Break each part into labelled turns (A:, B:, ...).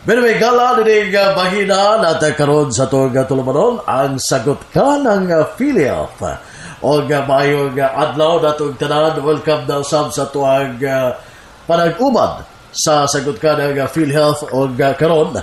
A: Pero gala din bahina natin karon sa itong tulumanon ang sagot ka ng Philip. O mayong adlaw na itong tanan, welcome daw sa itong panag-umad sa sagot ka ng PhilHealth o karon.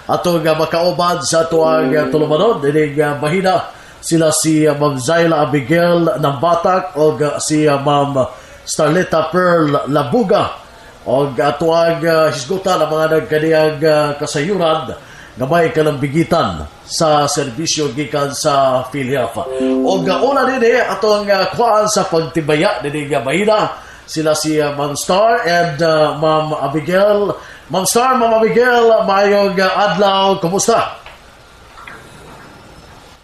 A: Atong makaubad sa itong tulumanon, din bahina sila si Ma'am Zayla Abigail ng Batak o si Ma'am Starleta Pearl Labuga o atuang hisgutan ang mga nagkaniyang kasayuran nga may kalambigitan sa serbisyo gikan sa PhilHealth. O una din atong kuhaan sa pagtibaya din nga mahina sila si Ma'am Star and Ma'am Abigail. Ma'am Star, Ma'am Abigail, mayong adlaw, kumusta?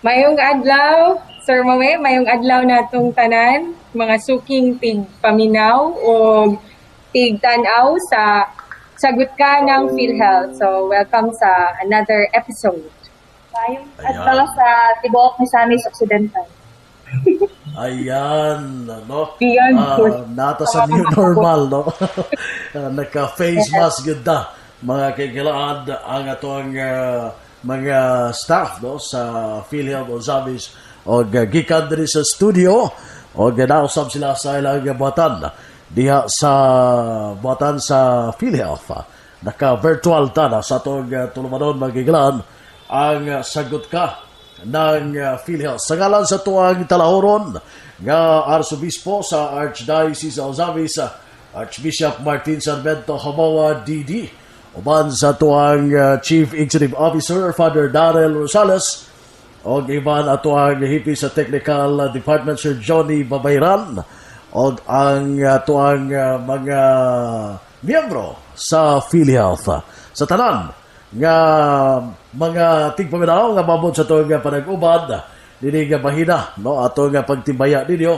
B: Mayong adlaw, Sir Mame, mayong adlaw natong tanan, mga suking tig paminaw o tig tanaw sa sagot ka ng PhilHealth. So, welcome sa another episode.
C: Mayong adlaw sa tibuok ni Samis Occidental.
A: Ayan, no?
B: Beyond good.
A: Nata sa new normal, no? Naka-face mask yun na. Mga kailangan ang atong mga staff, no? Sa PhilHealth o Zamis o gikan din sa studio o ganausap sila sa ilang buhatan diha sa buhatan sa PhilHealth. Naka-virtual ta na sa itong tulumanon magigilan ang sagot ka ng PhilHealth. Sa ngalan sa tuwang talahoron nga Arsobispo sa Archdiocese of Zavis, Archbishop Martin Sarmiento Hamoa DD, uban sa tuwang Chief Executive Officer Father Darrell Rosales o iban atuang hipi sa Technical Department Sir Johnny Babayran o ang tuwang mga miyembro sa PhilHealth. Sa tanan nga mga tigpaminaw nga mabot sa itong panag-ubad dili nga mahina, no? Ato nga pagtibaya ninyo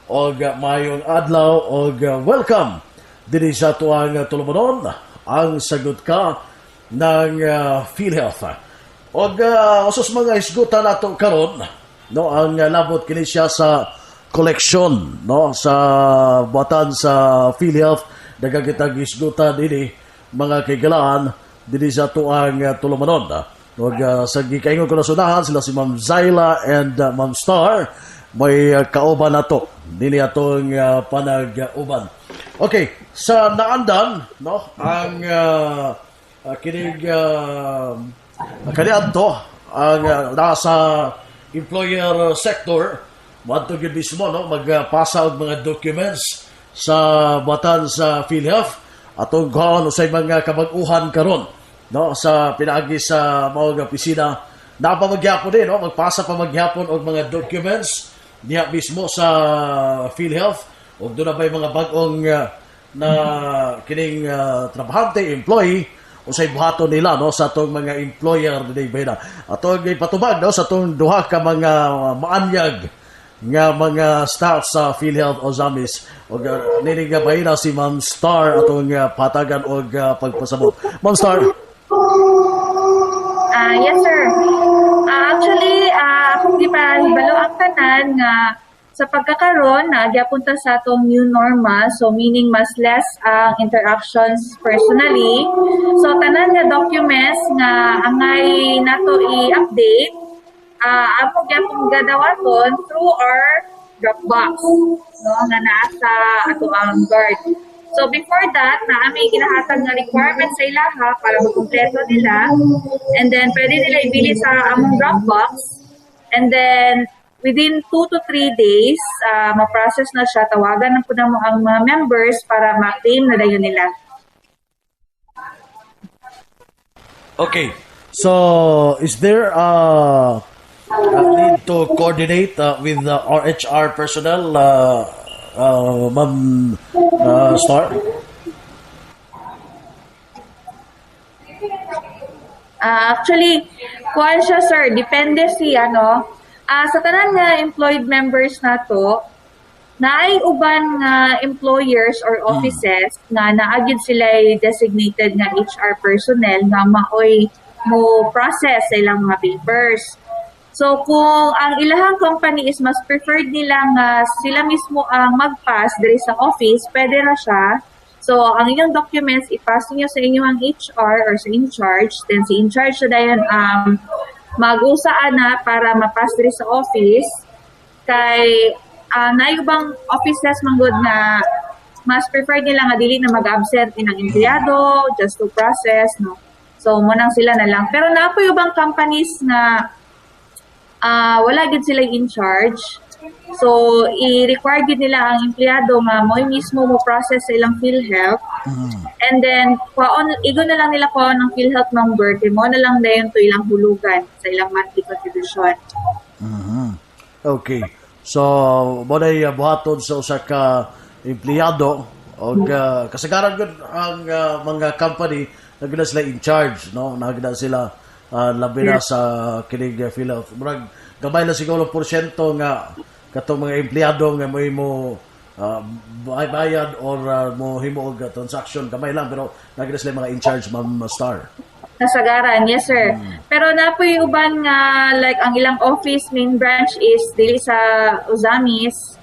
A: o mayong adlaw o welcome dili sa tuwang tulumanon ang sagot ka ng PhilHealth. O usos mga isgutan nato karon, no? Ang labot kini siya sa collection, no? Sa buhatan sa PhilHealth nagagitag isgutan ini mga kaigalaan dili sa tuang tulumanon. Sa gikaingon ko na sunahan sila si Ma'am Zayla and Ma'am Star may kauban na to dili atong panag-uban. Okay, sa naandan, no, ang kinig kaniadto ang nasa employer sector madto gyud mismo, no, magpasa og mga documents sa batan sa PhilHealth atong gaon usay mga kamag-uhan karon, no, sa pinaagi sa mga opisina na pamagyapon din, no, magpasa pa maghapon og mga documents diha mismo sa PhilHealth ug doon na bay mga bag-ong na kining trabahante, employee usay buhaton nila, no, sa atong mga employer dinay bayna atong ipatubag, no, sa atong duha ka mga maanyag nga mga staff sa PhilHealth o Zamis o nini nga bayna si Ma'am Star atong patagan og pagpasabot. Ma'am Star.
C: Yes, sir. Actually, kung di pa hibalo ang tanan nga sa pagkakaroon na giapunta sa atong new normal, so meaning mas less ang interactions personally. So tanan nga documents nga angay nato i-update amo gyapon gadawaton through our Dropbox, no, nga naa sa ato ang guard. So before that, naami ginahatag nga requirements sa ilaha para makumpleto nila. And then pwede nila ibili sa among Dropbox. And then within 2 to 3 days, ma-process na siya. Tawagan na po na mo ang mga members para ma-claim na dayon nila.
A: Okay. So, is there need to coordinate with our HR personnel, Ma'am Star?
C: Actually, kuan siya, sir. Depende si sa tanan nga employed members nato, naay uban nga employers or offices nga naagid sila designated nga HR personnel nga maoy mo process sa ilang mga papers. So kung ang ilahang company is mas preferred nila nga sila mismo ang mag-pass diri sa office, pwede na siya. So, ang inyong documents, ipass niyo sa inyong HR or sa in-charge. Then, si in-charge na dayon mag-usaan na para mapass diri sa office. Kay, naibang offices manggod na mas prefer nila nga dili na mag-absent ng empleyado just to process, no? So, munang sila na lang. Pero napoy ubang companies na wala gid sila in charge. So, i-require gid nila ang empleyado nga mo mismo mo process sa ilang PhilHealth. And then, igo na lang nila ko ng PhilHealth number, kay mo na lang dayon to ilang hulugan sa ilang monthly contribution.
A: Okay. So, mo na buhaton sa usa ka empleyado o kasagaran gud ang mga company nagna sila in charge, no? Nagna sila labi na sa kining PhilHealth. Murag gamay na siguro porsyento nga katong mga empleyado nga mo bayad or mo himo og transaction gamay lang pero nagna sila mga in charge, Ma'am Star.
C: Nasagaran, yes sir. Pero napoy uban nga like ang ilang office main branch is dili sa Uzamis.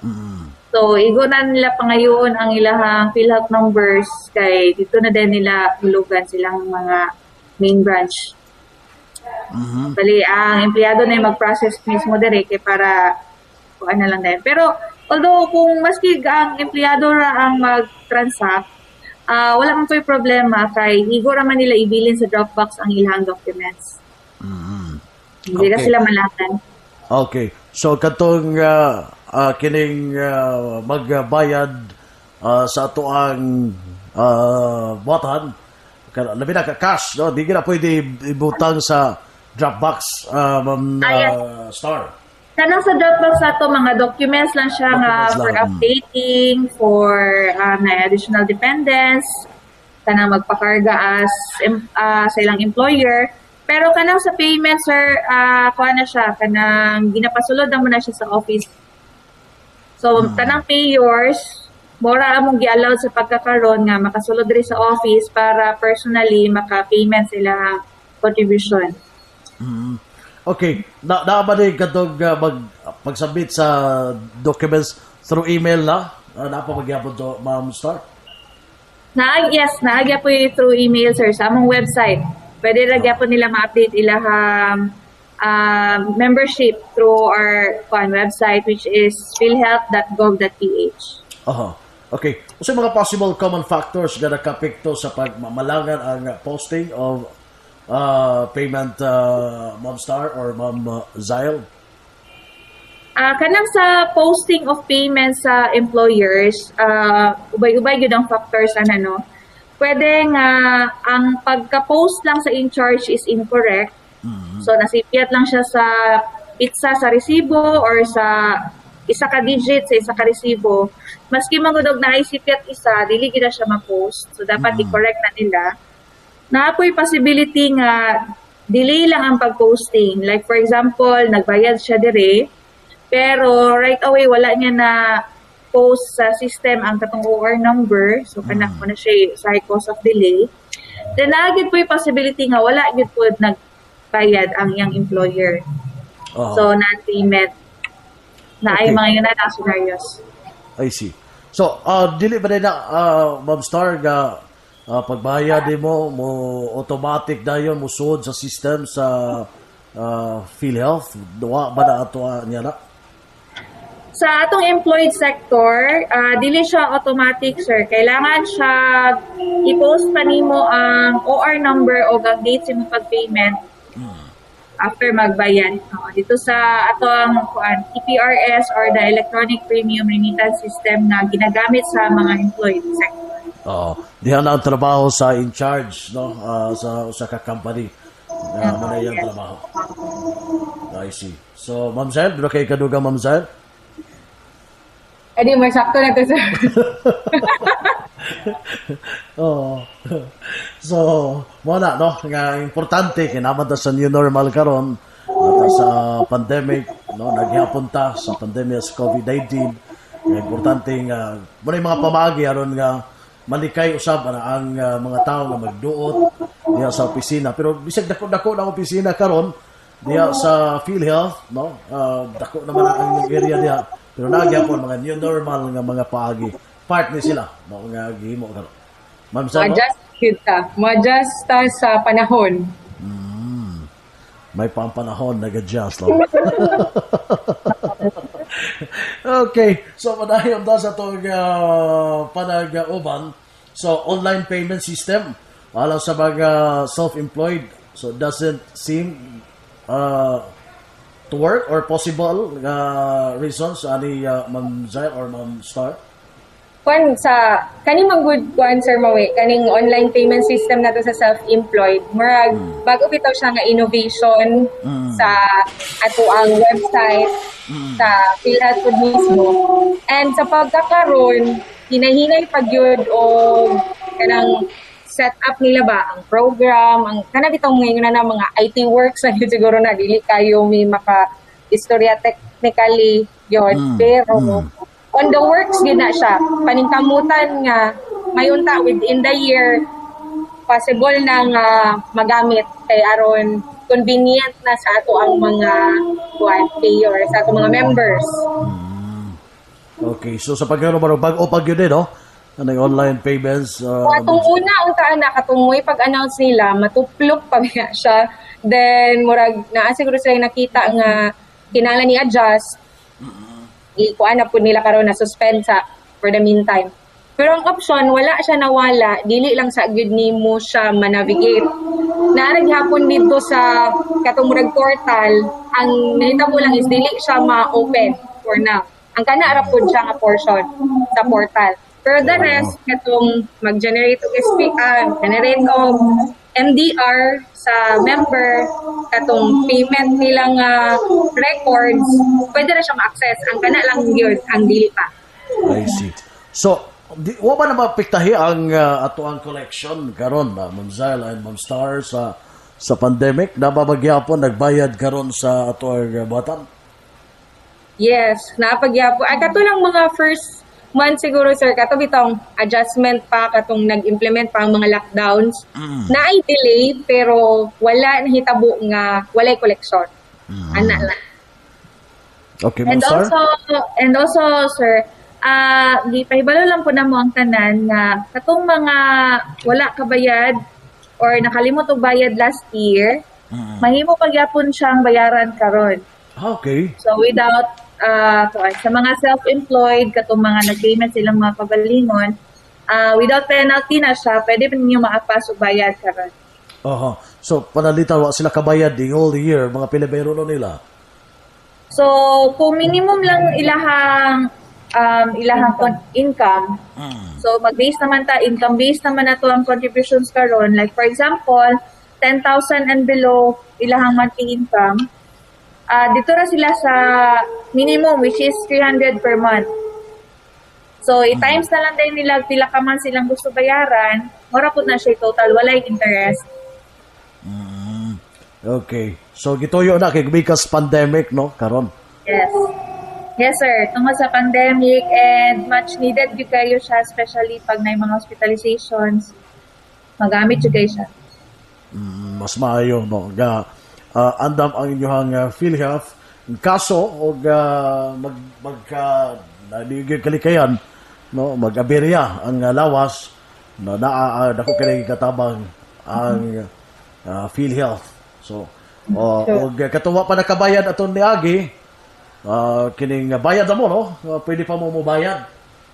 C: So igo na nila pangayoon ang ilahang PhilHealth numbers kay dito na din nila hulugan silang mga main branch. Bali ang empleyado na yung mag-process mismo direct para kuan na lang din. Pero although kung maski ang empleyado ra ang mag-transact, wala man to'y problema kay igo ra man nila ibilin sa Dropbox ang ilang documents. Hindi na sila malatan.
A: Okay. So katong kining magbayad sa ato ang buhatan labi na ka cash, no? Di na pwede ibutang sa Dropbox, Ma'am Star.
C: Kanang sa Dropbox ato mga documents lang siya nga
A: Documents
C: for
A: lang.
C: updating, for na additional dependents, kanang magpakarga as sa ilang employer. Pero kanang sa payment, sir, kuha na siya, kanang ginapasulod na mo na siya sa office. So, kanang payors, mora among gi-allow sa pagkakaroon nga makasulod rin sa office para personally maka-payment sila contribution.
A: Okay. Na ba din katong pagsubmit sa documents through email na? Napapagyapon to, Ma'am Star?
C: Naagya po yung through email, sir, sa among website. Pwede lagya po nila ma-update ilahang membership through our website, which is philhealth.gov.ph.
A: Okay. Usa mga possible common factors nga nakapekto sa pagmamalangan ang posting of payment, Ma'am Star or Ma'am Zyle?
C: Kanang sa posting of payments sa employers, ubay-ubay yun ang factors, no? Pwede nga ang pagka-post lang sa in-charge is incorrect. So, nasipiat lang siya sa pizza sa resibo or sa isa ka digit sa isa ka resibo. Maski magudog na isipiat isa, dili gina siya ma-post. So, dapat i-correct na nila. Naapoy possibility nga delay lang ang pag-posting. Like, for example, nagbayad siya dire, pero right away, wala niya na post sa system ang katong OR number. So, kanak mo na siya sa cause of delay. Then, naagid po yung possibility nga wala yun po nagbayad ang iyang employer. So, non-payment na ay mga yun na scenarios.
A: I see. So, dili ba na, Ma'am Star, nga pagbayad mo automatic dayon mo sud sa system sa PhilHealth? Duwa ba na ato niya na?
C: Sa atong employed sector, dili siya automatic, sir. Kailangan siya i-post pa nimo ang OR number o ang date sa imong pag-payment after magbayad. Dito sa atong EPRS or the Electronic Premium Remittance System na ginagamit sa mga employed sector.
A: Diha na ang trabaho sa in-charge, no? Sa ka-company. Muna yung trabaho. I see. So, Ma'am Zyle, dito kayo kaduga, Ma'am Zyle?
B: Edi, may sakto na to, sir.
A: So, muna, no? Nga importante, kinamad sa new normal karon at sa pandemic, no? Naghihapunta sa pandemya sa COVID-19. Importante nga, muna yung mga pamagi, aron nga, malikay usab ang mga tao nga magduot diya sa opisina. Pero bisag dako na opisina karon diya sa PhilHealth, no? Dako naman ang area diya. Pero nagyapon mga new normal nga mga paagi. Part ni sila, no? Nga gihimo karon. Ma'am Sal, no?
B: Ma-adjust kita. Ma-adjust ta sa panahon.
A: May pampanahon, nag-adjust. No? Okay, so madayon daw sa itong panag-uban. So, online payment system, alam sa mga self-employed, so doesn't seem to work or possible reasons ani Ma'am Zyle or Ma'am Star?
B: Kwan sa kaning good kwan Sir Mawe, kaning online payment system nato sa self-employed, murag bago bitaw siya nga innovation sa ato ang website sa PhilHealth Food mismo. And sa pagkakaroon, hinahinay pagyud og kanang setup nila ba ang program, ang kana bitong ngayon na mga IT works na yun siguro na dili kayo may maka istorya technically yun, pero on the works gid na siya. Paningkamutan nga mayunta within the year possible na nga magamit kay aron convenient na sa ato ang mga payers, sa ato mga members.
A: Okay, so sa pagkano bago pag yun no? Anong online payments?
B: Atong una ang taan na katungoy pag-announce nila, matuplok pa biya siya. Then murag naa siguro sila nakita nga kinahanglan ni adjust. Ikuan na po nila karon na suspend sa for the meantime. Pero ang option wala siya nawala, dili lang sa gyud nimo siya manavigate. Naarag hapon dito sa katong murag portal, ang nahitabo lang is dili siya ma-open for now. Ang kana ra pud siya nga portion sa portal. Pero the rest, katong mag-generate og generate og MDR sa member, katong payment nilang records, pwede na siya ma-access. Ang kana lang yun, ang dili pa.
A: I see. So, wa ba na mapiktahi ang ato ang collection karon Ma'am Zyle and Ma'am Star sa pandemic? Nababagyapon nagbayad karon sa ato ang buhatan?
B: Yes, naapagyapo. Ay, kato lang mga first month siguro, sir, kato bitong adjustment pa, katong nag-implement pa ang mga lockdowns. Na ay delay, pero wala nahitabo nga, walay collection. Ana lang.
A: Okay, Ma'am Star?
C: And also, sir, gipahibalo lang po na mo ang tanan nga katong mga wala kabayad or nakalimot og bayad last year, mahimo pagyapon siyang bayaran karon.
A: Okay.
C: So without sa mga self-employed, katong mga nag-payment silang mga pagalingon, without penalty na siya, pwede pa ninyo maapas o bayad karon.
A: So, panalitan, wa sila kabayad the whole year, mga pilibero nila?
C: So, kung minimum lang ilahang income, so mag-base naman ta, income-based naman na to ang contributions karon. Like for example, 10,000 and below ilahang monthly income, dito na sila sa minimum, which is 300 per month. So, i-times na lang din nila pila ka man silang gusto bayaran, mura po na siya total, walay interest.
A: Okay. So, gituyo na kay because pandemic, no? Karon.
C: Yes. Yes, sir. Tungkol sa pandemic and much needed yun kayo siya, especially pag may mga hospitalizations. Magamit yun kayo siya.
A: Mas maayo, no? Andam ang inyong PhilHealth kaso og kalikayan no mag-aberya ang lawas na dako kay katabang ang PhilHealth. So og katuwa pa nakabayad aton niagi kining bayad mo no pwede pa mo mobayad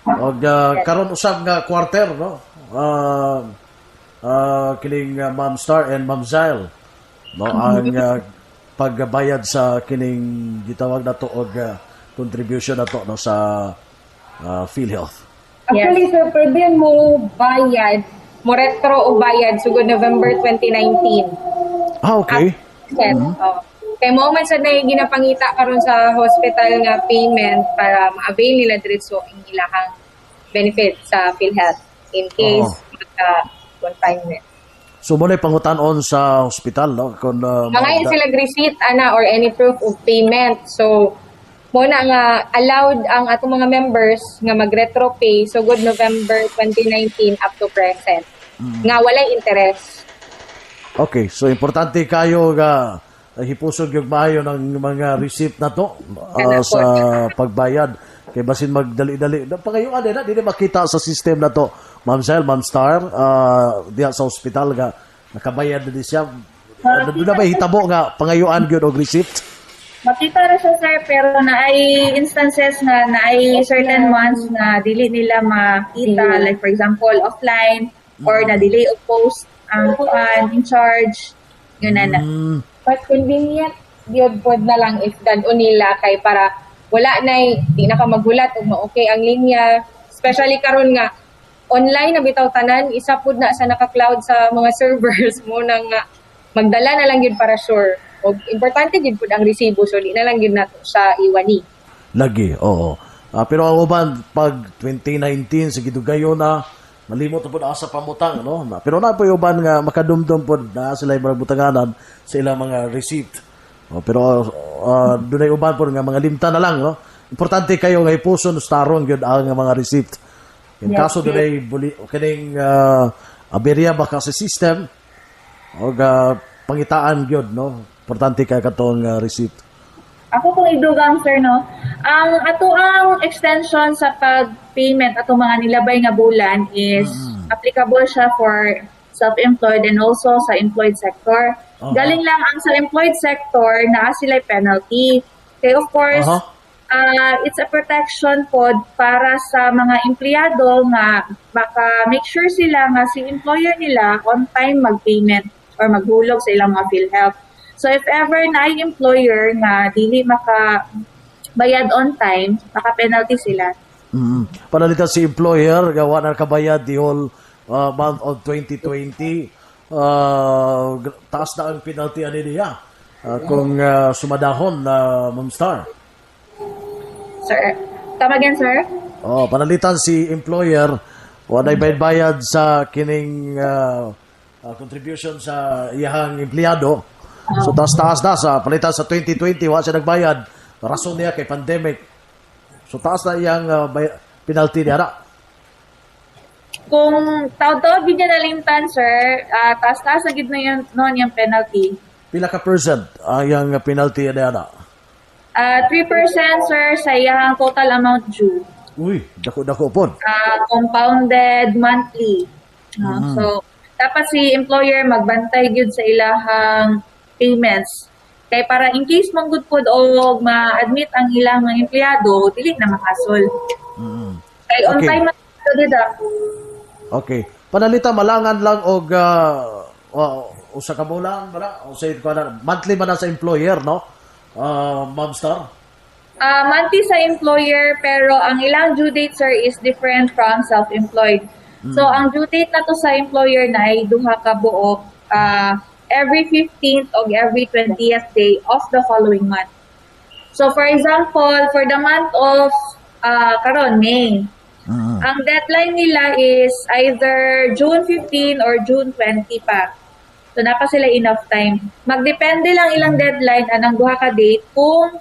A: og karon usab nga quarter no kining Ma'am Star and Ma'am Zyle no ang pagbayad sa kining gitawag nato og contribution nato no sa PhilHealth.
B: Actually, sir, pwede mo bayad, mo retro o bayad sugod November 2019.
A: Okay.
B: Kay mo man sa na ginapangita karon sa hospital nga payment para ma-avail nila diretso ang ilahang benefit sa PhilHealth in case magka-confinement.
A: So mo na pangutan-on sa hospital no kun
B: Mga sila receipt ana or any proof of payment. So mo na nga allowed ang atong mga members nga mag-retro pay so good November 2019 up to present. Nga walay interest.
A: Okay, so importante kayo nga hipusog yung maayo ng mga receipt na to sa pagbayad Kay basin magdali-dali. Pangayuan na, di na makita sa system na to. Ma'am Sel, Ma'am Star, diya sa hospital nga, nakabayad na di siya. Doon na ba hitabo nga, pangayuan yun o receipt?
C: Makita ra siya, sir, pero na ay instances nga na ay certain ones na dili nila makita, like for example, offline or na delay of post ang kuan in charge. Yun na.
B: But convenient, yun po na lang if dado nila kay para wala na di na ka magulat ug ma-okay ang linya. Especially karon nga, online na bitaw tanan, isa pud na sa naka-cloud sa mga servers mo na nga magdala na lang yun para sure. O importante din po ang resibo, so di na lang yun nato sa iwani.
A: Lagi, oo. Pero ang uban, pag 2019, sige dugayo na, malimot na po na sa pamutang, no? Pero na po yung uban nga, makadumdum po na sila yung mga butanganan sa ilang mga receipt. Pero doon ay uban po nga, mga limta na lang, no? Importante kayo nga ipuson, starong yun ang mga receipt. In kaso doon ay kining aberya baka sa system, o pangitaan yun, no? Importante kaya katong receipt.
C: Ako kung idugang, sir, no? Ang extension sa pag-payment atong mga nilabay nga bulan is applicable siya for self-employed and also sa employed sector. Galing lang ang sa employed sector na sila penalty. Okay, of course, it's a protection pod para sa mga empleyado nga baka make sure sila nga si employer nila on time mag-payment or maghulog sa ilang mga PhilHealth. So if ever na ay employer nga dili makabayad on time, maka-penalty sila.
A: Panalitan si employer, gawa na kabayad the whole month of 2020. Taas na ang penalty ani niya kung sumadahon na Ma'am Star.
C: Sir, tama again, sir?
A: Panalitan si employer, wala bayad sa kining contribution sa iyahang empleyado. So taas na sa palitan sa 2020 wala siya nagbayad, rason niya kay pandemic. So taas na iyang penalty niya.
C: Kung taod-taod gid niya nalimtan, sir, taas na gid na yun noon yung penalty.
A: Pila ka percent ang iyang penalty niya?
C: 3%, sir, sa iyang total amount due.
A: Uy, dako po.
C: Compounded monthly. So dapat si employer magbantay gyud sa ilahang payments. Kay para in case manggod pod o ma-admit ang ilang mga empleyado, dili na makasol. Kay on time man dida.
A: Okay. Panalita malangan lang og usa ka bulan ba o say ko na monthly man na sa employer, no? Ma'am Star.
C: Monthly sa employer pero ang ilang due date, sir, is different from self-employed. So ang due date na to sa employer na ay duha ka buok every 15th o every 20th day of the following month. So for example, for the month of karon May, ang deadline nila is either June 15 or June 20 pa. So napa sila enough time. Magdepende lang ilang deadline anang duha ka date kung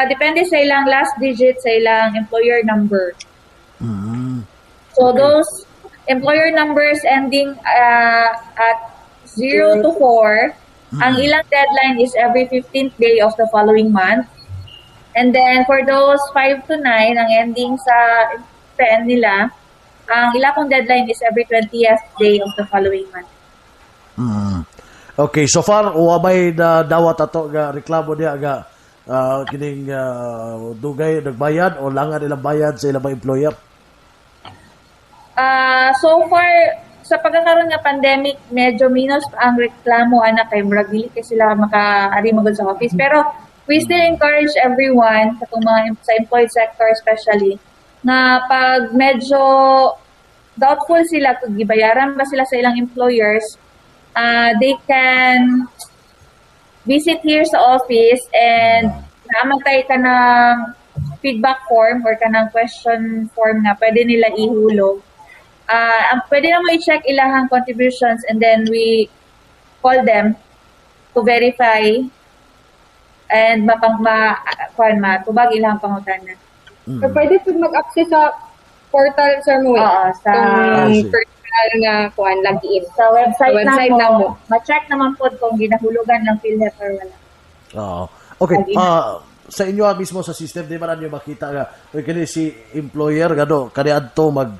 C: depende sa ilang last digit sa ilang employer number. So those employer numbers ending at 0 to 4, ang ilang deadline is every 15th day of the following month. And then for those 5 to 9, ang ending sa 10 nila, ang ilang deadline is every 20th day of the following month.
A: Okay, so far uwabay na dawat ato ga reklamo niya ga kining dugay nagbayad o langan ilang bayad sa ilang mga employer?
C: So far, sa pagkakaroon nga pandemic, medyo minus ang reklamo anak kay murag dili kay sila makaari magod sa office. Pero we still encourage everyone sa mga sa employed sector especially na pag medyo doubtful sila kung gibayaran ba sila sa ilang employers, they can visit here sa office and namatay ka ng feedback form or ka ng question form na pwede nila ihulog. Pwede naman i-check ilahang contributions and then we call them to verify and matubag ilahang pangutanan.
B: So pwede po mag-access sa portal, sir mo.
C: Sa
B: personal nga kuan login.
C: Sa website na
B: mo.
C: Ma-check naman po kung ginahulugan ng PhilHealth or wala.
A: Okay. sa inyo mismo sa system di man niyo makita nga oy kini si employer gado kani adto mag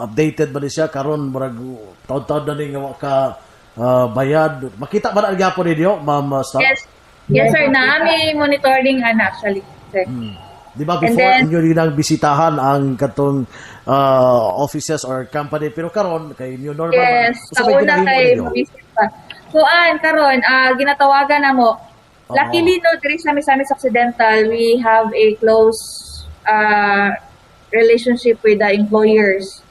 A: updated ba ni siya karon murag taon-taon na ni nga ka bayad makita ba na gyapon ninyo ma'am Star?
C: Yes sir, na may monitoring actually sir.
A: Di ba
C: And
A: before
C: then-
A: inyo rinang bisitahan ang katong offices or company pero karon kay new normal
C: Yes,
A: usa may
C: sa una
A: ginahimo
C: kay
A: ninyo?
C: mag-visit pa. Kuan karon ginatawagan na mo. Luckily no diri sa Misamis Occidental, we have a close relationship with the employers.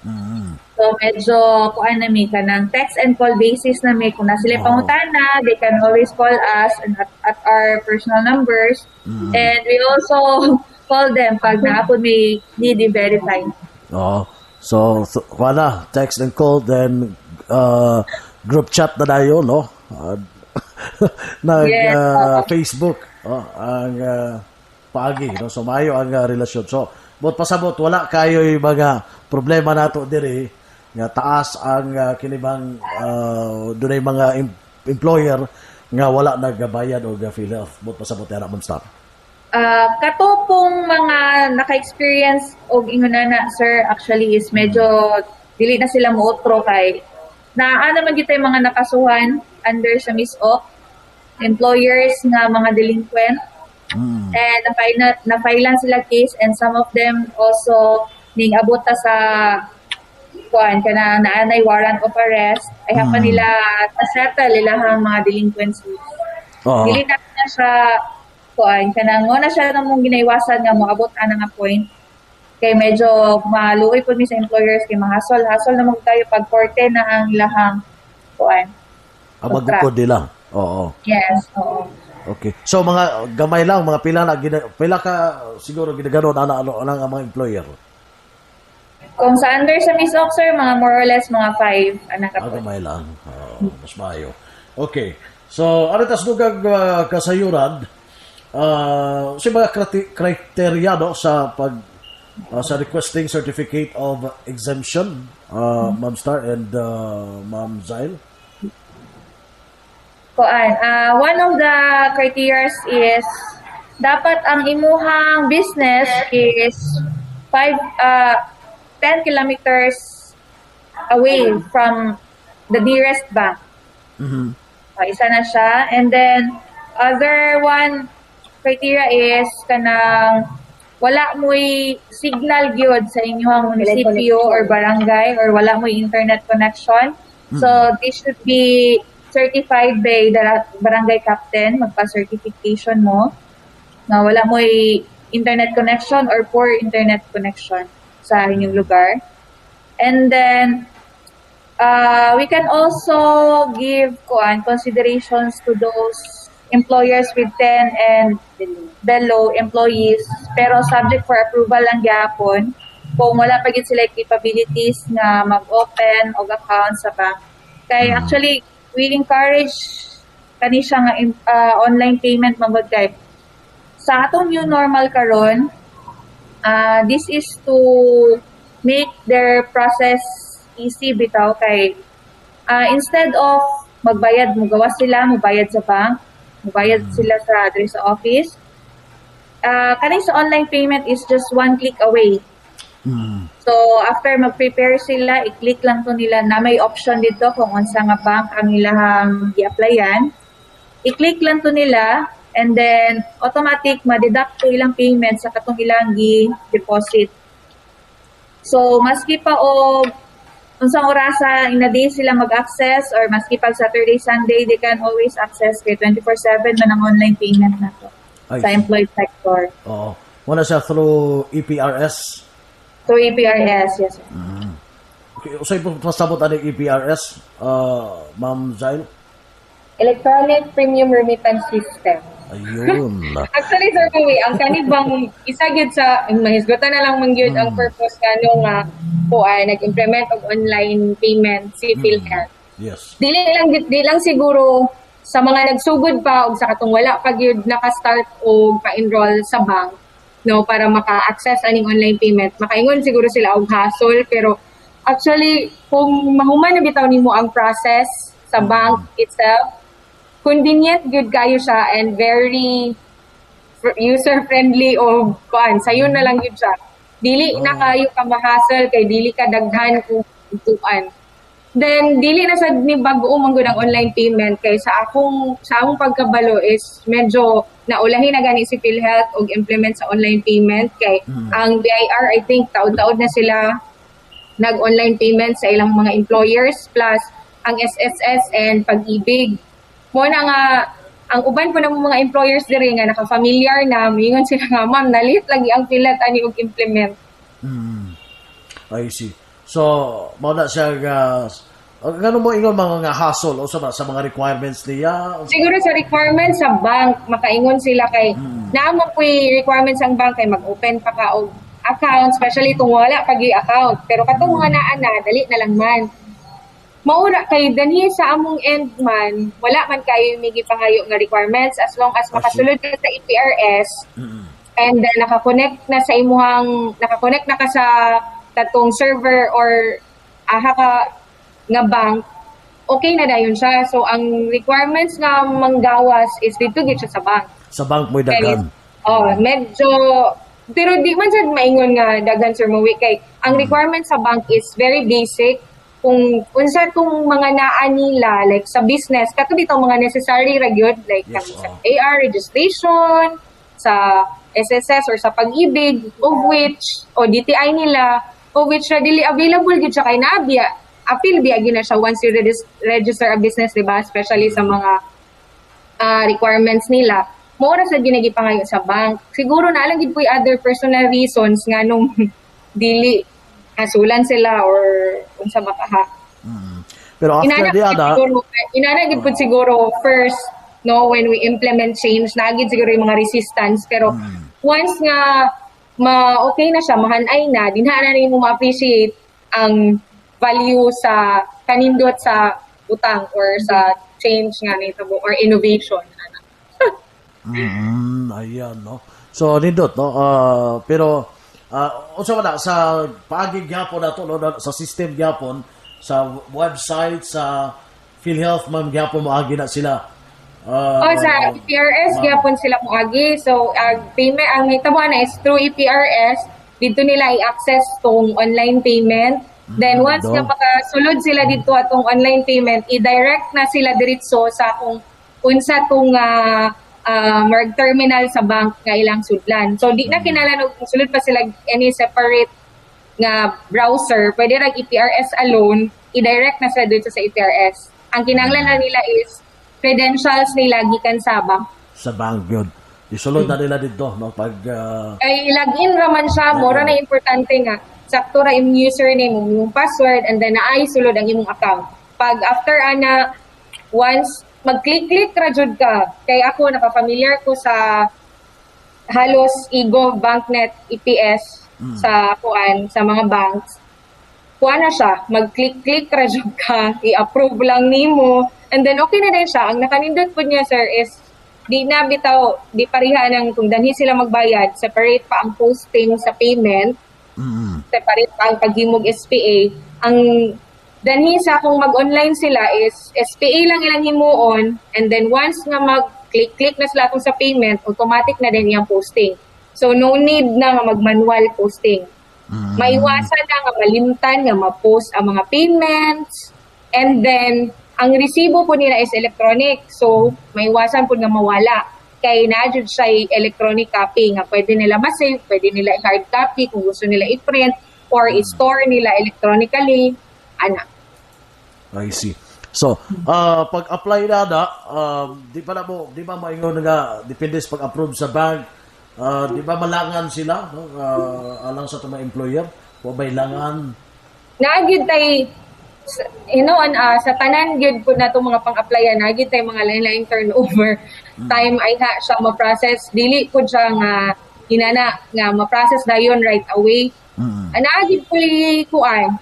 C: So medyo kuan na mi kanang text and call basis na mi kung na sila pangutana, they can always call us and at our personal numbers. And we also call them pag naapod may need i-verify.
A: Oo. So, wala, text and call, then group chat na dayo, no?
C: Yes,
A: Facebook, ang paagi, no? So, maayo ang relasyon. So, but pasabot, wala kayo yung mga problema nato diri nga taas ang kinibang dunay mga employer nga wala nagabayad o ga-PhilHealth. But pasabot, yan ma'am Star.
C: Katupong mga naka-experience og inguna na sir actually is medyo dili na sila mootro kay naa naman gyud tay mga nakasuhan under sa MISOC employers nga mga delinquent and na-filean sila case and some of them also ning abot ta sa kuan kana naanay warrant of arrest ay pa nila settle ilahang mga delinquency.
A: Oo.
C: Dili na siya kuan kanang na siya namong ginaiwasan nga moabot ana nga point kay medyo maluoy pud mi sa employers kay mahasol na mo tayo pag korte na ang ilahang kuan.
A: Ang magukod nila. Oo.
C: Yes, oo.
A: Okay. So mga gamay lang, mga pila ka siguro ginaganon ano ang mga employer.
C: Kung sa under sa MISOC sir, mga more or less mga 5 anak ka po.
A: Gamay lang. Mas maayo. Okay. So ano tas dugag kasayuran sa mga criteria no sa pag sa requesting certificate of exemption Ma'am Star and Ma'am Zail.
C: Kuan, one of the criteria is dapat ang imuhang business is 10 kilometers away from the nearest bank. Isa na siya. And then, other one criteria is kanang wala mo'y signal gyud sa inyong munisipyo or barangay or wala mo'y internet connection. So, this should be certified by the barangay captain, magpa-certification mo na wala mo'y internet connection or poor internet connection sa inyong lugar. And then, we can also give considerations to those employers with 10 and below employees, pero subject for approval lang gyapon kung wala pa gid sila capabilities na mag-open og account sa bank. Kay actually, we encourage kani siya nga online payment magod kay sa atong new normal karon. This is to make their process easy bitaw kay instead of magbayad mubayad sa bank, mubayad sila sa address sa office. Kani sa online payment is just one click away. So after mag-prepare sila, i-click lang to nila na may option dito kung unsa nga bank ang ilahang i-applyan. I-click lang to nila and then automatic ma-deduct to ilang payment sa katong ilang gi-deposit. So maski pa og unsang orasa in a day sila mag-access or maski pag Saturday, Sunday, they can always access kay 24/7 man ang online payment na to sa employed sector.
A: Oo. Muna siya through EPRS.
C: Through EPRS, yes sir.
A: Okay. Usay po pasabot ani EPRS, Ma'am Zail.
B: Electronic Premium Remittance System.
A: Ayun.
B: Actually, Sir Kuwi, ang kanibang isa gyud sa mahisgutan na lang mangyud ang purpose kano nga po ay nag-implement og online payment si PhilHealth.
A: Yes.
B: Dili lang siguro sa mga nagsugod pa og sa katong wala pa gyud naka-start o pa-enroll sa bank no para maka-access aning online payment. Makaingon siguro sila og hassle pero actually kung mahuman na bitaw nimo ang process sa bank itself, convenient good kayo siya and very user friendly o kuan sayo na lang yun siya. Dili na kayo ka ma-hassle kay dili ka daghan og tuan. Then dili na sad ni bag-o man gud ang online payment kay sa akong pagkabalo is medyo naulahi na gani si PhilHealth og implement sa online payment kay ang BIR I think taud-taud na sila nag-online payment sa ilang mga employers plus ang SSS and Pag-ibig. Mo na nga ang uban po ng mga employers diri nga naka-familiar na mingon sila nga ma'am nalit lagi ang PhilHealth ani og implement.
A: I see. So, mo na siya gano mo ingon mga hassle o sa mga requirements niya?
B: Siguro sa requirements sa bank makaingon sila kay naamo po'y requirements ang bank kay mag-open pa ka og account, especially kung wala pagi account. Pero katong mga naa na dali na lang man. Maura kay danhi sa among end man, wala man kayo may gipangayo nga requirements as long as makasulod ka sa EPRS and then nakakonect na ka sa tatong server or aha ka nga bank, okay na dayon siya. So ang requirements nga manggawas is dito gid siya sa bank.
A: Sa bank mo dagan.
B: Medyo pero di man sad maingon nga dagan Sir Mawi kay ang requirements sa bank is very basic. Kung unsa tong mga naa nila like sa business kato dito mga necessary ra gyud like sa AR registration sa SSS or sa Pag-ibig of which o DTI nila of which readily available gyud siya kay naabya appeal biya gyud na siya once you register a business diba especially sa mga requirements nila mo ra sa ginagipangayo sa bank siguro na lang gid puy other personal reasons nga nung dili hasulan sila or unsa makaha.
A: Pero after
B: inana gid pud siguro first no when we implement change naagid siguro yung mga resistance pero once nga okay na siya mahanay na dinha na nimo ma-appreciate ang value sa kanindot sa utang or sa change nga nitabo or innovation.
A: Ayan no. So nindot no pero unsa man sa paagi gyapon nato no sa system gyapon sa website sa PhilHealth man gyapon moagi na sila.
B: Sa EPRS gyapon sila moagi. So payment ang hitabo na is through EPRS dito nila i-access tong online payment. Then once nga makasulod sila dito atong online payment, i-direct na sila diretso sa kung unsa tong mark terminal sa bank nga ilang sudlan. So di na kinahanglan og sulod pa sila any separate nga browser. Pwede ra EPRS alone, i-direct na sila dito sa EPRS. Ang kinahanglan na nila is credentials nila gikan sa bank.
A: Sa bank yun. Isulod na nila dito no pag
B: ay login ra man siya, mora na importante nga. Sakto ra imong username, imong password and then naay sulod ang imong account. Pag after ana once mag-click ra jud ka. Kay ako nakafamiliar ko sa halos eGov, BankNet, EPS sa sa mga banks. Kuha na siya, mag-click ra jud ka, i-approve lang nimo and then okay na din siya. Ang nakanindot po niya sir is di na bitaw, di pareha ng kung danhi sila magbayad, separate pa ang posting sa payment, separate pa ang paghimog SPA. Ang danhi sa kung mag-online sila is SPA lang ilang himuon and then once nga mag-click na sila kung sa payment, automatic na din yung posting. So no need na nga mag-manual posting. Maiwasan na nga malimtan nga ma-post ang mga payments and then ang resibo po nila is electronic. So maiwasan po nga mawala. Kay na-jud siya electronic copy nga pwede nila ma-save, pwede nila i-hard copy kung gusto nila i-print or i-store nila electronically.
A: I see. So, pag-apply na, di ba maingon nga, depende sa pag-approve sa bank, di ba malangan sila, no? Alang sa mga employer, o ba ilangan?
B: Naagid tay, sa tanan gyud po na itong mga pang-applyan, naagid tay mga lain-laing turnover, time ay siya ma-process, dili po siya nga, hinana, nga ma-process na yun right away. Naagid po kuan,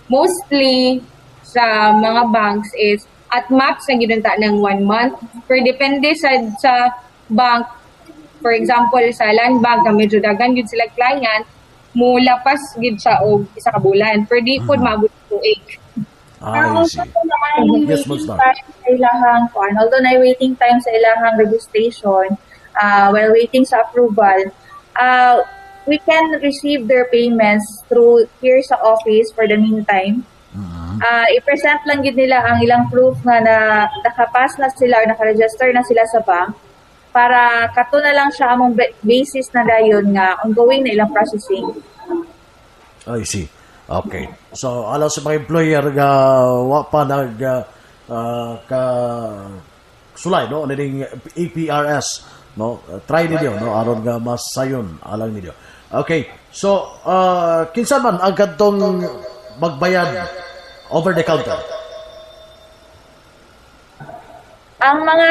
B: mostly sa mga banks is at max na ginunta ng 1 month. Pero depende sa bank. For example, sa land bank, na medyo dagan yun sila client, mula pas gid siya og isa ka bulan. Pero di po maabot 2 week.
C: Also naman
A: Yes,
C: waiting time sa ilahang although na waiting time sa ilahang registration, while waiting sa approval, we can receive their payments through here sa office for the meantime. I-present lang gid nila ang ilang proof nga na nakapass na sila or nakaregister na sila sa bank para kato na lang siya among basis na dayon nga ongoing na ilang processing.
A: I see. Okay. So, alam sa mga employer nga wa pa nag ka sulay no ning EPRS no try ninyo no aron nga mas sayon alang ninyo. Okay. So, kinsa man ang kadtong magbayad over the counter?
C: Ang mga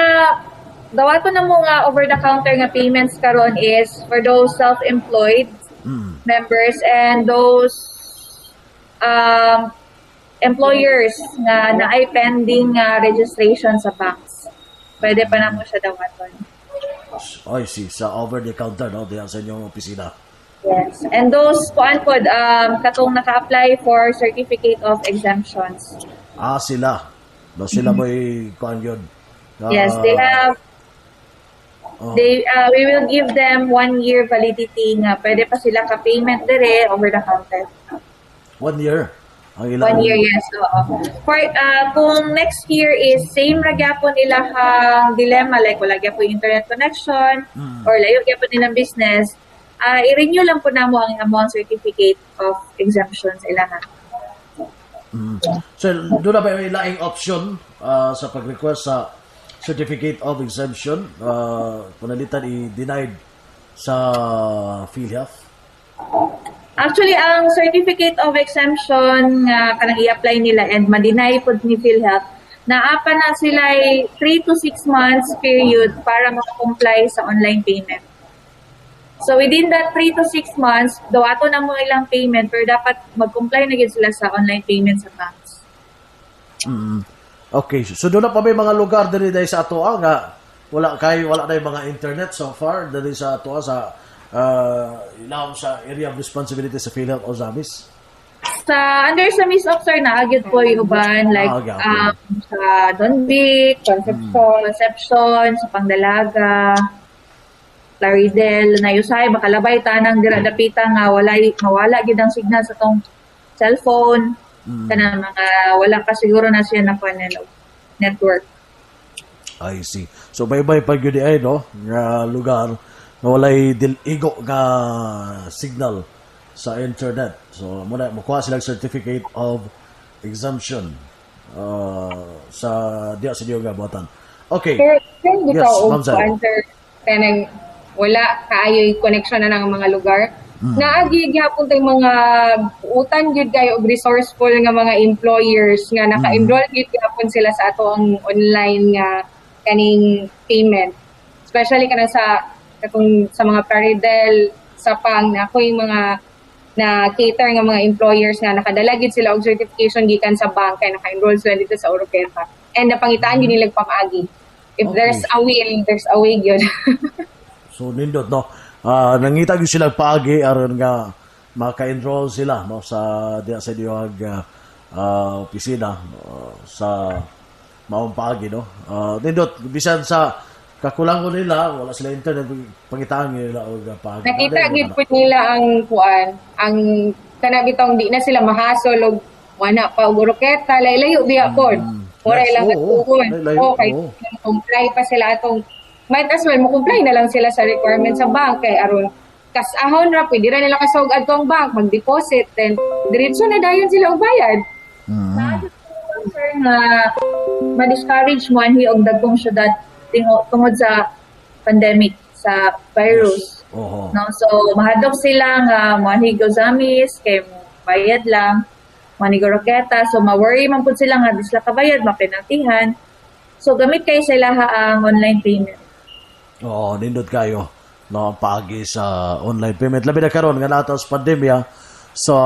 C: dawato na mo nga over the counter nga payments karon is for those self-employed members and those employers nga naay pending registration sa banks. Pwede pa na mo siya dawaton.
A: I see. Sa over the counter no diyan sa inyong opisina.
C: Yes. And those kuan katong naka-apply for certificate of exemptions.
A: Sila. No sila mo'y kuan yun.
C: Yes, they have we will give them 1 year validity nga pwede pa sila ka-payment dire over the counter.
A: 1 year. Ang ilang
C: 1 year, yes. Oo. For, kung next year is same ra gyapon nila hang dilemma like wala gyapon internet connection or layo gyapon nilang business, i-renew lang po namo ang amount certificate of exemptions ilaha.
A: So, doon na ba may laing option sa pag-request sa certificate of exemption panalitan i-denied sa PhilHealth?
C: Actually, ang certificate of exemption nga kanang i-apply nila and ma-deny po ni PhilHealth, naapa na sila 3 to 6 months period para makakomply sa online payment. So within that 3 to 6 months, dawato na mo ilang payment pero dapat mag-comply na gid sila sa online payment sa banks.
A: Okay, so doon na pa may mga lugar diri dahil sa atoa nga wala na yung mga internet so far diri sa atoa sa ilawom sa area of responsibility sa PhilHealth o Zamis?
C: Under sa Miss Officer na agad po yung uban like sa Donbic, Concepcion, sa Pangdalaga, Laridel, Nayusay, makalabay tanang dira dapita nga mawala gid ang signal sa tong cellphone. Kana mga wala pa siguro na siya na network.
A: I see. So bye-bye pag yun ay no nga lugar na walay igo nga signal sa internet. So muna makuha silang certificate of exemption sa diya sa diyo nga buhatan. Okay.
B: Pero hindi
A: Yes,
B: ka
A: Ma'am Zara.
B: answer kanang wala kaayoy connection na ng mga lugar. Naagi gyapon tay mga utan gyud kayo og resourceful nga mga employers nga naka-enroll gyud gyapon sila sa ato ang online nga kaning payment. Especially kanang sa mga Paridel, sa pang na ako yung mga na cater nga mga employers nga nakadala gyud sila og certification gikan sa bank kay naka-enroll sila dito sa Oroqueta. And napangitaan gyud nila pamaagi. If there's a will, there's a way gyud.
A: So nindot no. Nangita gyud sila paagi aron nga maka-enroll sila no sa diya sa diyohag opisina sa maong paagi no. Nindot bisan sa kakulangon nila wala sila internet pangitaan nila og paagi.
B: Nakita gid po nila ang kuan, ang kana bitong di na sila mahasol og wala pa og Oroqueta, layo biya pod. Mura
A: Yes,
B: ilang
A: oo.
B: katugon.
A: Layo,
B: Okay,
A: oo.
B: comply pa sila atong might as well mo-comply na lang sila sa requirements sa bank kay aron kasahon ra pwede ra nila kasog adto ang bank mag-deposit then diretso na dayon sila og bayad. Sir nga ma-discourage mo anhi og dagkong syudad tungod sa pandemic sa virus.
A: Oho.
C: No, so mahadlok sila nga manhi Zamis kay bayad lang manhi Oroqueta, so ma-worry man pud sila nga di sila kabayad mapenaltihan. So gamit kay sila ang online payment.
A: Oo, nindot kayo no paagi sa online payment labi na karon nga natas pandemya sa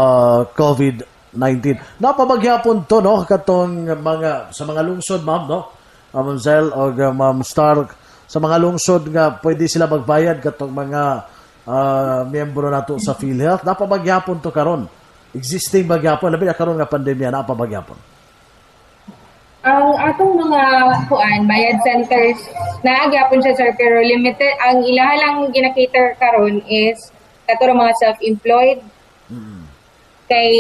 A: COVID-19. Napabagyapon to no katong mga sa mga lungsod ma'am no. Ma'am Zel o Ma'am Stark sa mga lungsod nga pwede sila magbayad katong mga miyembro nato sa PhilHealth. Napabagyapon to karon. Existing bagyapon labi na karon nga pandemya napabagyapon.
B: Ang atong mga bayad centers naagyapon siya sir pero limited ang ilaha lang gina-cater karon is katuro mga self-employed kay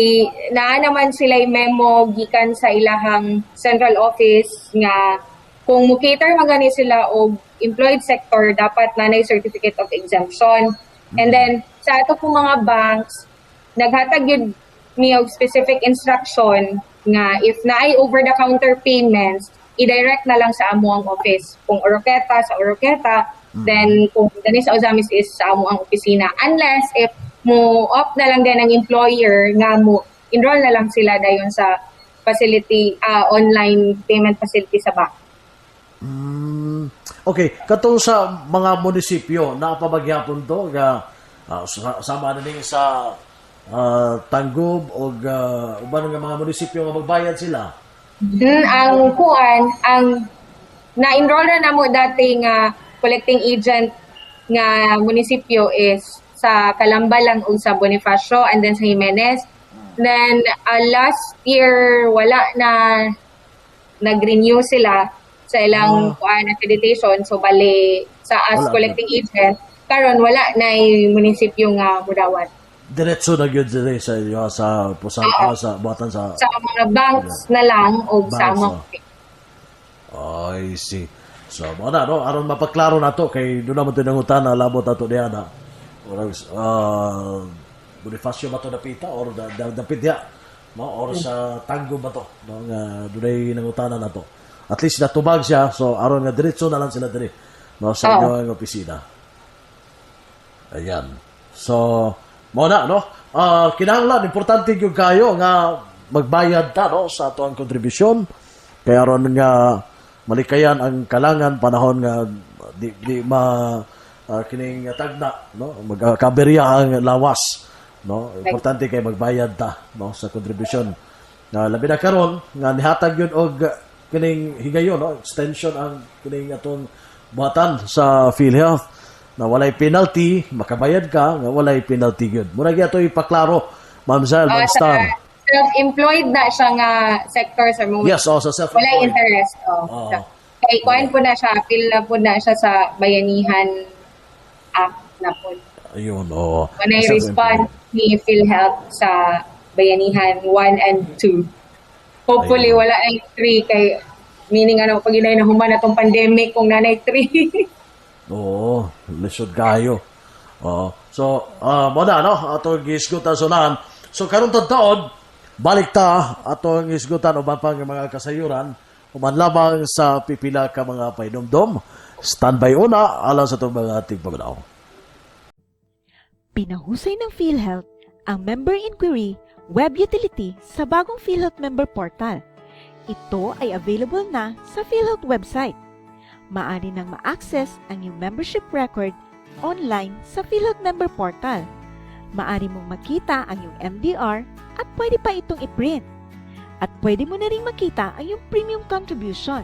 B: naa naman sila memo gikan sa ilahang central office nga kung mo-cater magani sila og employed sector dapat nanay certificate of exemption. And then sa ato pong mga banks naghatag yun mi og specific instruction nga if naay over-the-counter payments, i-direct na lang sa amuang office. Kung Oroqueta, sa Oroqueta, then kung dani sa Ozamis is sa amuang opisina. Unless if mo opt na lang din ng employer nga mo enroll na lang sila dayon sa facility, online payment facility sa bank.
A: Okay, katong sa mga munisipyo, nakapabagyapon to, sama na din sa Tanggob o uban nga mga munisipyo nga magbayad sila.
B: Ang na-enroll na namo dati nga collecting agent nga munisipyo is sa Calamba lang o sa Bonifacio and then sa Jimenez. Then last year wala na nag-renew sila sa ilang accreditation so bali sa as
A: Wala
B: collecting agent karon wala na munisipyo nga mudawat.
A: Diretso na gyud dire sa iyo sa pusaka sa buhatan sa
B: Mga banks na lang o sa
A: banks,
B: mga
A: I see. So, mo na, no? Aron mapaklaro na to, kay doon naman tinangutan na labot na to diyan, ha? Bonifacio ba to napita? Or dapit ya? No? Or sa Tango ba to? No? Doon ay nangutanan na to. At least natubag siya, so aron nga diretso na lang sila dire. No? Sa inyo ang opisina. Ayan. So, mo na, no? Kinahanglan, importante yung kayo nga magbayad ta, no? Sa ato ang kontribusyon. Kaya ron nga malikayan ang kalangan panahon nga di kining tagna, no? Magkaberya ang lawas, no? Importante kay magbayad ta, no? Sa kontribusyon. Labi na karon nga nihatag yun og kining higayon, no? Extension ang kining atong buhatan sa PhilHealth na walay penalty, makabayad ka, nga walay penalty yun. Muna gyud ipaklaro, Ma'am Zel, Ma'am Star.
B: Self-employed na siya nga sector sa mga
A: Yes, sa self-employed.
B: wala interest. Kay kuan po na siya, appeal na po na siya sa Bayanihan Act na po.
A: Ayun, oo.
B: Manay respond ni PhilHealth sa Bayanihan 1 and 2. Hopefully, wala ay 3 kay meaning pag inay na human atong pandemic kung nanay 3.
A: Oo, lisod kayo. Oo. So, mo na, no? Atong gisgutan sunan. So, karon taon, balik ta atong gisgutan o pang mga kasayuran human lamang sa pipila ka mga painomdom. Standby una, alang sa itong mga tigpaglaw.
D: Pinahusay ng PhilHealth ang member inquiry web utility sa bagong PhilHealth member portal. Ito ay available na sa PhilHealth website. Maaari nang ma-access ang iyong membership record online sa PhilHealth member portal. Maaari mong makita ang iyong MDR at pwede pa itong i-print. At pwede mo na rin makita ang iyong premium contribution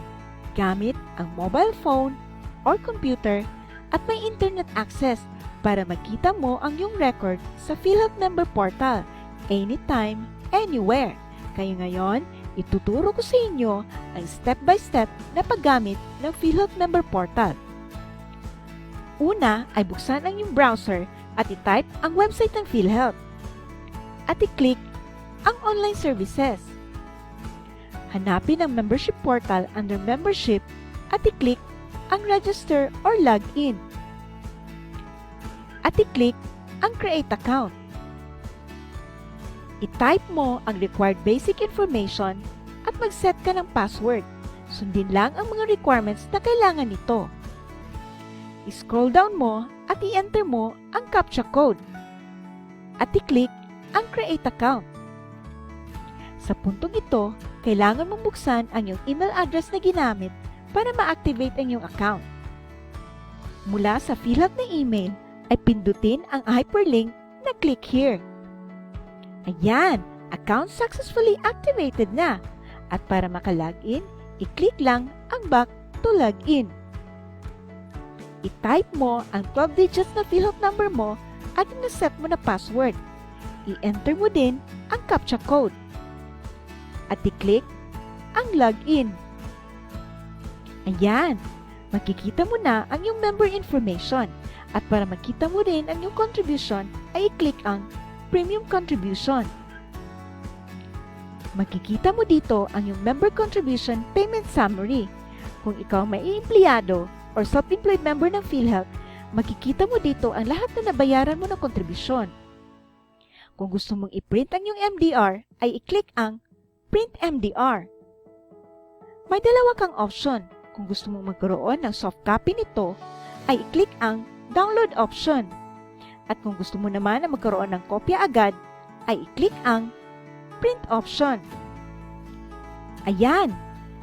D: gamit ang mobile phone or computer at may internet access para makita mo ang iyong record sa PhilHealth member portal anytime, anywhere. Kaya ngayon, ituturo ko sa inyo ang step-by-step na paggamit ng PhilHealth member portal. Una ay buksan ang iyong browser at i-type ang website ng PhilHealth. At i-click ang online services. Hanapin ang membership portal under membership at i-click ang register or login. At i-click ang create account. I-type mo ang required basic information at mag-set ka ng password. Sundin lang ang mga requirements na kailangan nito. I-scroll down mo at i-enter mo ang CAPTCHA code. At i-click ang create account. Sa puntong ito, kailangan mong buksan ang iyong email address na ginamit para ma-activate ang iyong account. Mula sa PhilHealth na email, ay pindutin ang hyperlink na click here. Ayan, account successfully activated na. At para maka-login, i-click lang ang back to login. I-type mo ang 12 digits na PhilHealth number mo at yung naset mo na password. I-enter mo din ang CAPTCHA code. At i-click ang login. Ayan, makikita mo na ang iyong member information. At para makita mo rin ang iyong contribution, ay i-click ang Premium Contribution. Makikita mo dito ang iyong Member Contribution Payment Summary. Kung ikaw may empleyado or self-employed member ng PhilHealth, makikita mo dito ang lahat na nabayaran mo ng kontribusyon. Kung gusto mong i-print ang iyong MDR, ay i-click ang Print MDR. May dalawa kang option. Kung gusto mong magkaroon ng soft copy nito, ay i-click ang Download option. At kung gusto mo naman na magkaroon ng kopya agad, ay i-click ang Print option. Ayan!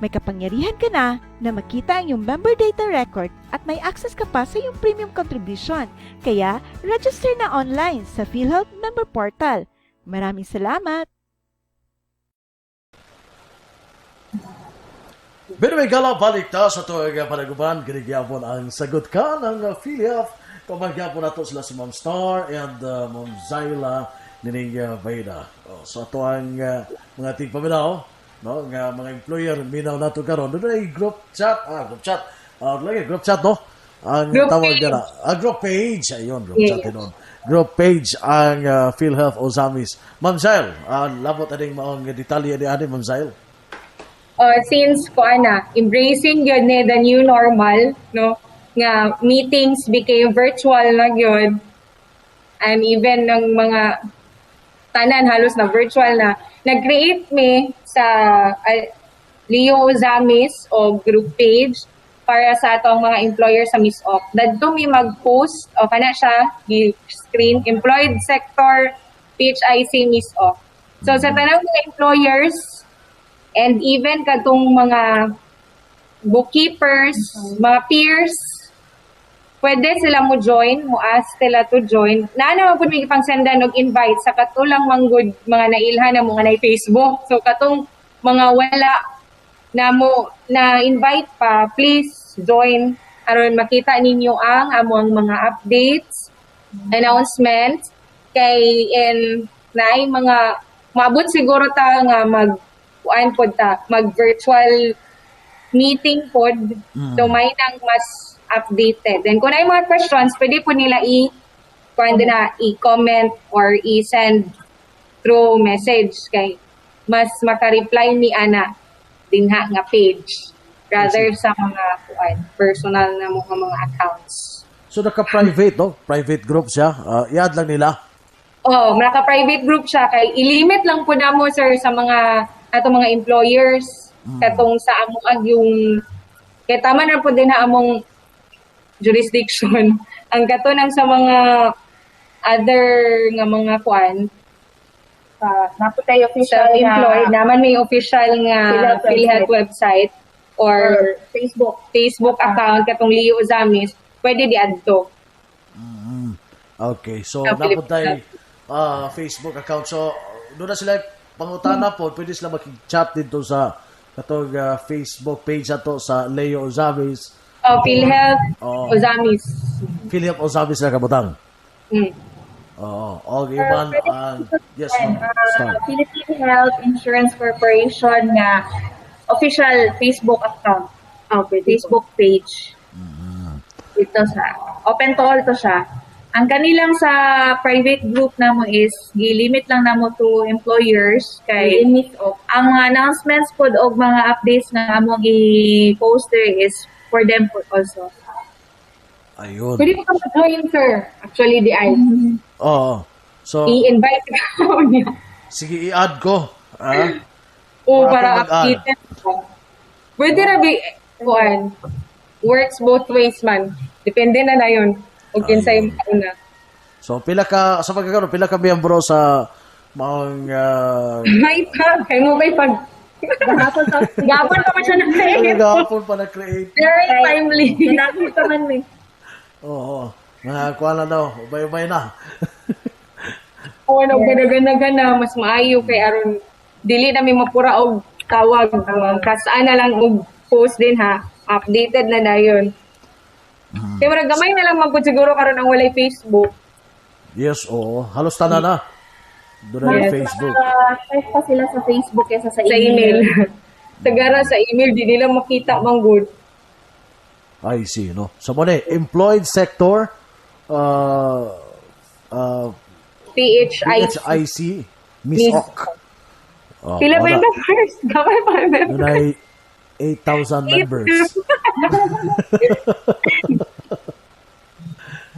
D: May kapangyarihan ka na makita ang iyong member data record at may access ka pa sa iyong premium contribution. Kaya, register na online sa PhilHealth Member Portal. Maraming salamat!
A: Pero may gala balik ta sa tuwag panaguban, ginigyapon ang sagot ka ng PhilHealth. Kumagyapon na to sila si Ma'am Star and Ma'am Zyla nining Vaida. So ito ang mga tigpaminaw, no? Nga mga employer, minaw na ito karon. Doon ay group chat, group chat, no? Ang
B: Group
A: tawag
B: page.
A: na, group page, ayun, group chat yun. Group page ang PhilHealth Ozamis. Ma'am Zyl, labot ading maong detalye ni Ma'am Zyl.
B: Since embracing yun the new normal, no? Nga meetings became virtual na yun. And even ng mga tanan halos na virtual na, nag-create me sa Leo Zamis o group page para sa atong mga employer sa MISOC. Dadto mi mag-post o kana siya screen employed sector PHIC MISOC. So sa tanang mga employers and even katong mga bookkeepers, mga peers, pwede sila mo join, mo ask sila to join. Naman po may pangsendan og invite sa katulang manggod mga nailhan na mga na Facebook. So katong mga wala na mo na invite pa, please join aron makita ninyo ang among mga updates, announcements kay naay mga maabot siguro ta nga mag virtual meeting pod. So may nang mas updated. And kung ay mga questions, pwede po nila i-comment or i-send through message kay mas maka-reply ni Ana dinha nga page rather sa mga personal na mga accounts.
A: So naka-private, no? Private group siya. I-add lang nila.
B: Oh, naka-private group siya kay ilimit lang po namo sir sa mga mga employers katong sa among yung kay tama na po din na among jurisdiction ang katunang sa mga other nga mga
C: Naputay official
B: self-employed naman may official nga PhilHealth website or Facebook account katong Leo Zamis, pwede di-add to.
A: Okay, so
B: Sa
A: napuntay Facebook account. So doon na sila pangutana po, pwede sila makichat dito sa katong Facebook page ato sa Leo Ozamis.
B: PhilHealth Ozamis.
A: PhilHealth Ozamis na kabutang. Oo. Okay, man. Yes, ma'am. Start.
C: Philippine Health Insurance Corporation nga official Facebook account. Facebook page. Ito sa open to all to siya. Ang kanilang sa private group namo is gilimit lang namo to employers kay ang announcements pod og mga updates na among i-post there is for them po also.
A: Ayun.
B: Pwede mo ka join sir. Actually di ay.
A: Oo. So,
B: I-invite ka niya.
A: sige, i-add ko.
B: Para
A: mag-add.
B: updated ko. Pwede na works both ways man. Depende na yun. O kinsay mo na.
A: So, pila ka miyembro sa maong
B: May pa. Kaya mo ba pag... Gapon pa siya na-create.
A: gahapon pa na-create.
B: Very timely.
C: Nakita man mi.
A: Oo. Nakakuha na daw. Ubay-ubay na.
B: O gana-gana. Mas maayo kay aron dili na may mapura og tawag. Kasaan na lang og post din ha. Updated na yun. Kaya marag gamay na lang magpud siguro karon ang walay Facebook.
A: Yes, oo. Halos tanan na. Doon na yung Facebook.
C: Type pa sila sa Facebook kaysa sa
B: Sa email. Tagara sa email, di nila makita man good.
A: I see, no? So, muna, employed sector,
B: PHIC.
A: HIC, Miss
B: Miss
A: Ok. Oh,
B: Pila ba
A: wala.
B: yung members? Gamay pa yung members.
A: Yun ay 8,000 members.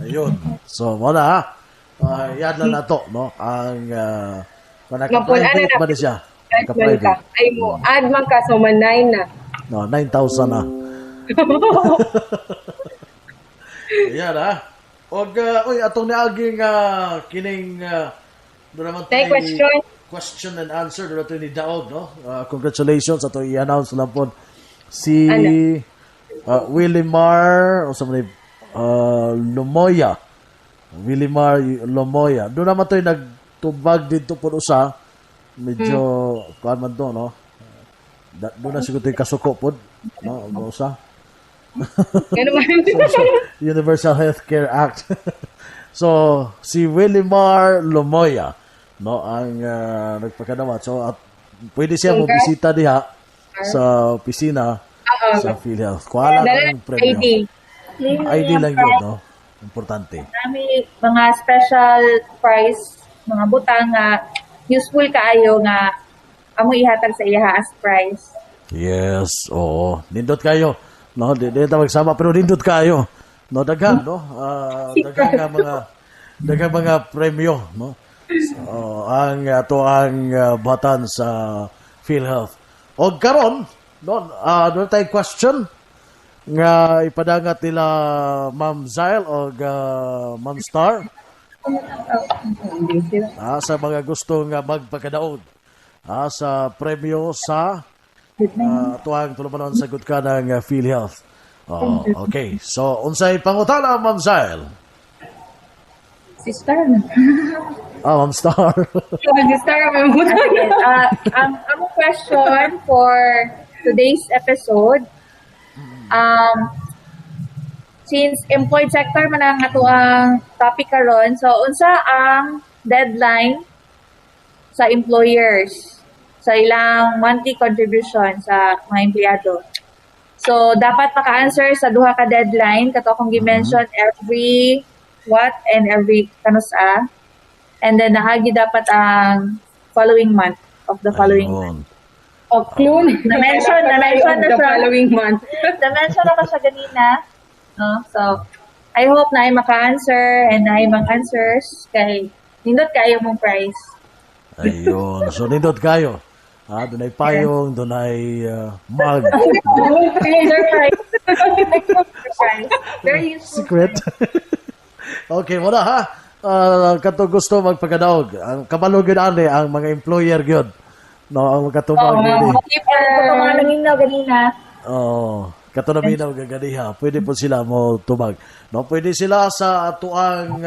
A: Ayun. So, wala ha. Yan lang na to, no? Ang naka-private ba na siya?
B: Add man ka.
A: Naka-private.
B: Ay mo, add man ka, so man 9 na.
A: No, 9,000 na. Ayan ha. Uy, atong niaging kining doon naman
B: May
A: question and answer doon natin ni Daog, no? Congratulations ato i-announce lang po si Willimar o sa mga Lomoya. Willimar Lomoya. Doon naman to nagtubag dito po usa. Medyo kuan man to, no? Doon na siguro yung kasuko po, no? Usa.
B: Ano man?
A: Universal Healthcare Act. So, si Willimar Lomoya, no, ang nagpakadawat. So, at pwede siya magbisita diha sa opisina sa PhilHealth. Kuha lang ang premyo. ID lang yun, no? Importante.
C: Kami mga special prize, mga butang nga useful kaayo nga amo ihatag sa iya as prize.
A: Yes, oo. Nindot kayo. No, di ta magsama pero nindot kayo. No, daghan, no? Daghang mga premyo, no? So, ang batan sa PhilHealth. O karon, no, doon tayong question nga ipadangat nila Ma'am Zyle o Ma'am Star sa mga gusto nga magpakadaog sa premyo sa tuwang tulumanon sa good ka ng PhilHealth. Okay. So, unsay pangutana, Ma'am Zyle?
C: Sister.
A: Ma'am Star.
B: Mag-star mo mo.
C: Ang question for today's episode, since employed sector man ang ato ang topic karon, so unsa ang deadline sa employers sa ilang monthly contribution sa mga empleyado? So dapat maka-answer sa duha ka deadline kato akong gi-mention every what and every kanusa, and then nahagi dapat ang following month of the following month.
B: O clue.
C: Na-mention na
B: the
C: siya.
B: following month.
C: Na-mention na ko siya ganina. No? So, I hope na ay maka-answer and na ay mga answers kay nindot kayo mong prize.
A: Ayun. So, nindot kayo. Doon ay payong, doon ay mug.
C: Surprise. Surprise. Very useful.
A: Secret. Okay, wala ha. Kato gusto magpagadaog. Ang kabalugin ani ang mga employer gyud. No, ang katubag ni.
C: Mga nanginaw ganina.
A: Kato na minaw gaganiha. Pwede po sila mo tubag. No, pwede sila sa atuang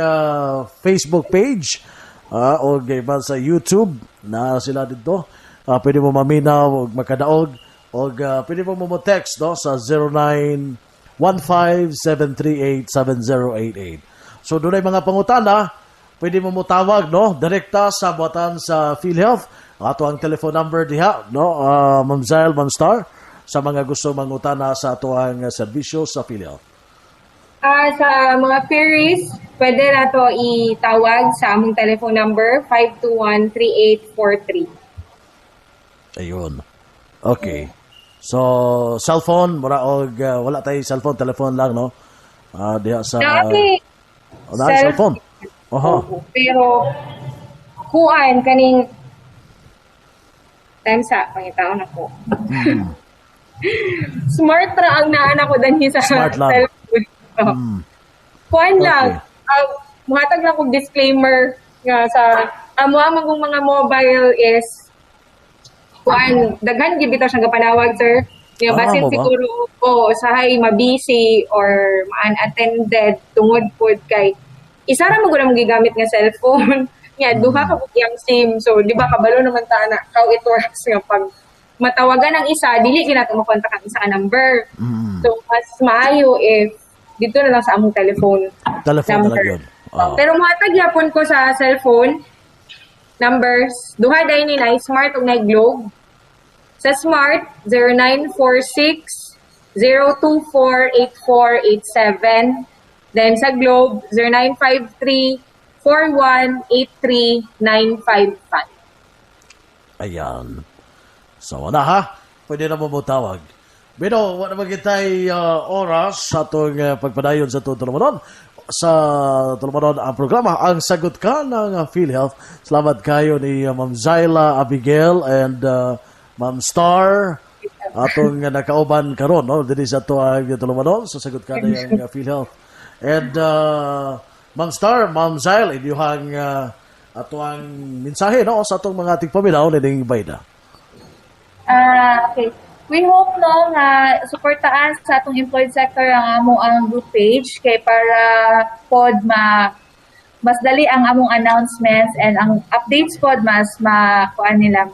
A: Facebook page o gayman sa YouTube na sila dito. Pwede mo maminaw o makadaog o pwede mo text no sa 0915-738-7088. So doon ay mga pangutana, pwede mo tawag no direkta sa buwatan sa PhilHealth. Ato ang telephone number diha no Ma'am Zyle, Ma'am Star sa mga gusto mangutana sa ato ang serbisyo sa PhilHealth.
B: Sa mga queries, pwede na to itawag sa among telephone number 521-3843.
A: Ayun. Okay. So, cellphone, wala tayo cellphone, telephone lang, no? Diha sa... cellphone.
B: Pero, kuan, kaning time sa pangitaon ako. Smart ra ang naan ako danhi sa
A: Smart lang.
B: cellphone. Kuan lang. Muhatag lang kong disclaimer nga sa amo kong mga mobile is kuan daghan gyud bitaw siyang gapanawag, sir. Nga basin siguro usahay mabisi or unattended tungod pod kay isa ra mo gud ang gigamit nga cellphone. Nya duha ka bugyang SIM. So di ba kabalo naman ta na how it works nga pag matawagan ang isa dili ginato mo kontak ang isa ka number. So mas maayo if dito na lang sa among telephone
A: number.
B: Na lang yun. Pero muhatag yapon ko sa cellphone numbers, duha day ni na smart ug na globe. Sa smart 0946 0248487. Then sa Globe, 0953-4183-955.
A: Ayan. So, na ha? Pwede na mo tawag. Bino, wala magintay oras sa itong pagpadayon sa itong tulumanon. Sa tulumanon ang programa, ang sagot ka ng PhilHealth. Salamat kayo ni Ma'am Zyla Abigail and Ma'am Star. Atong nakauban karon, no? Dili sa ito ang tulumanon. Sa sagot ka ng PhilHealth. And Ma'am Star, Ma'am Zyla, inyuhang ato ang mensahe, no? Sa itong mga tigpaminaw na ning bayda.
C: Okay. We hope no nga suportaan sa atong employed sector ang amo ang group page kay para pod mas dali ang among announcements and ang updates pod mas makuan nila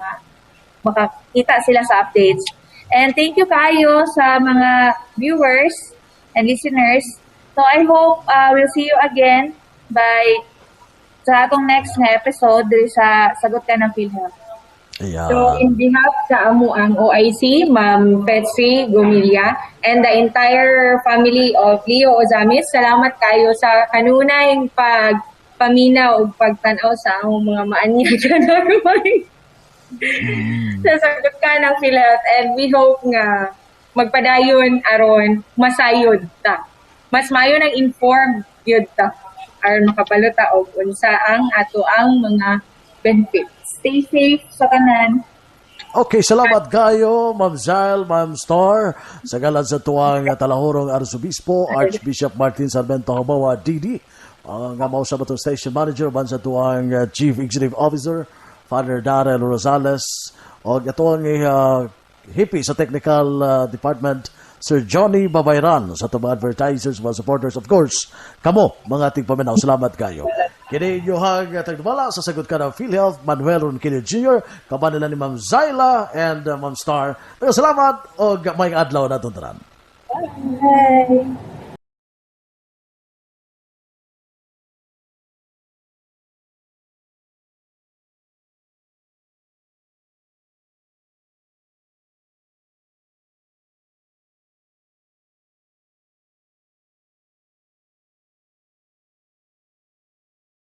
C: makakita sila sa updates. And thank you kayo sa mga viewers and listeners. So I hope we'll see you again by sa atong next na episode diri sa Sagot Ka ng PhilHealth.
A: Ayan.
B: So, in behalf sa amo ang OIC, Ma'am Petri Gumilla, and the entire family of Leo Ozamis, salamat kayo sa kanunayang pagpaminaw o pagtanaw sa among mga maanya sa sagot ka ng PhilHealth. And we hope nga magpadayon aron masayod ta. Mas mayo nang informed yun ta aron makapaluta og unsa ang ato ang mga benefits. Stay safe sa kanan.
A: Okay, salamat kayo, Ma'am Zyl, Ma'am Star, sa galan sa tuwang talahorong Arsobispo, Archbishop Martin Sarmiento Habawa, DD, ang amaw sa batong station manager, ban sa tuwang Chief Executive Officer, Father Darrell Rosales, o itong hippie sa Technical Department, Sir Johnny Babayran, sa itong mga advertisers, mga supporters, of course, kamo, mga tigpaminaw, salamat kayo. Kini inyuhang tagdumala sa sagot ka ng PhilHealth, Manuel Ronquillo Jr., kaban nila ni Ma'am Zyla and Ma'am Star. Salamat o may adlaw na tuntaran.
C: Bye.